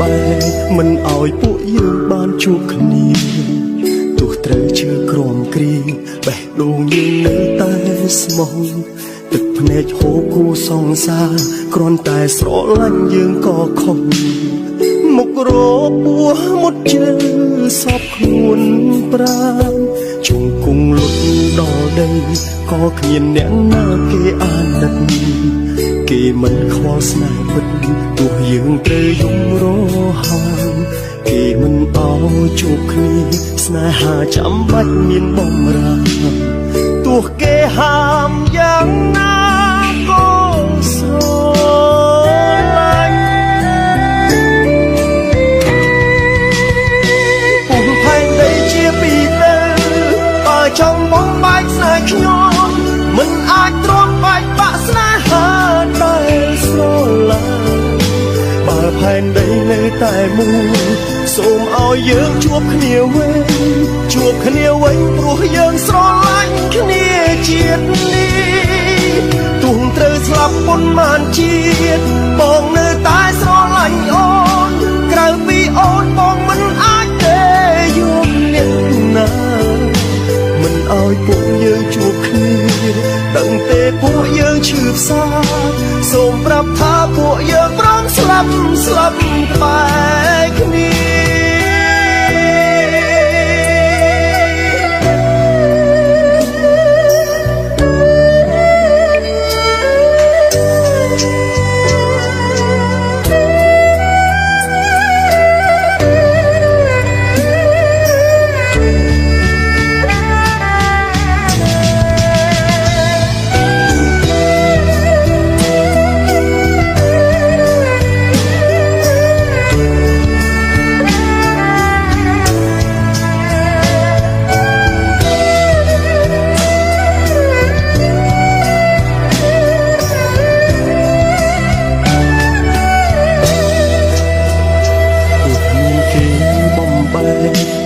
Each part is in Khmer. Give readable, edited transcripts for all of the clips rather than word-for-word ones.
បែមិនឲ្យពួកយើងបានជួបគ្នាទោះត្រូវជឿក្រំគ្រីបេះដូងយើងនៅតែស្មោះទឹកភ្នែកហូរគូសង្សារគ្រាន់តែស្រឡាញ់យើងក៏ខុសមុខរពោះមុតជើសពខ្លួនប្រាណជង្គង់លុតដល់ដីក៏គ្មានអ្នកណាគេអាណិតគេមិនខ្វល់ស្នេហ៍ពិតទោះយើងត្រូវយំរហាមគេមិនអោជួបគ្នាស្នេហាចាំបាច់មានបំរាមទោះគេហាមយ៉ាងណាក៏ស្រឡាញ់ពុំផែនដីជាពីរទៅបើចង់បំបែកស្នេហ៍ខ្ញុំមិនអាចទ្រាំបែកបាក់ស្នេហាដែលស្រឡាញ់បើផែនដីនៅតែមួយសូមឲ្យយើងជួបគ្នាវិញជួបគ្នាវិញព្រោះយើងស្រឡាញ់គ្នាជាតិនេះទោះត្រូវស្លាប់ប៉ុន្មានជាតិបងនៅតែស្រឡាញ់អូនក្រៅពីអូនបងមិនអាចទេយំអ្នកណាមិនឲ្យពួកយើងជួបគ្នាដឹងទេពួកយើងឈឺផ្សាសូមប្រាប់ថាពួកយើងព្រមស្លាប់បែកគ្នា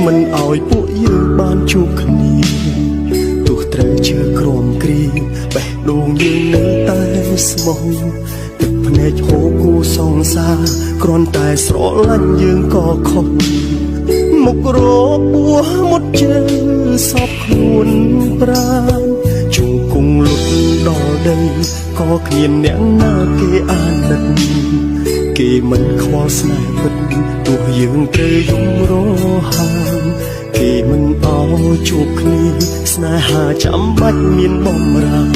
មិនឲ្យពួកយើងបានជួបគ្នាទោះត្រូវជឿក្រំគ្រីបេះដូងយើងនៅតែស្មោះទឹកភ្នែកហូរគូសង្សារគ្រាន់តែស្រឡាញ់យើងក៏ខុសមុខរពោះមុតជើសពខ្លួនប្រាណជង្គង់លុតដល់ដីក៏គ្មានអ្នកណាគេអាណិតគេមិនខ្វល់ស្នេហ៍ពិតទោះយើងត្រូវយំរហាមគេមិនអោជួបគ្នាស្នេហាចាំបាច់មានបំរាម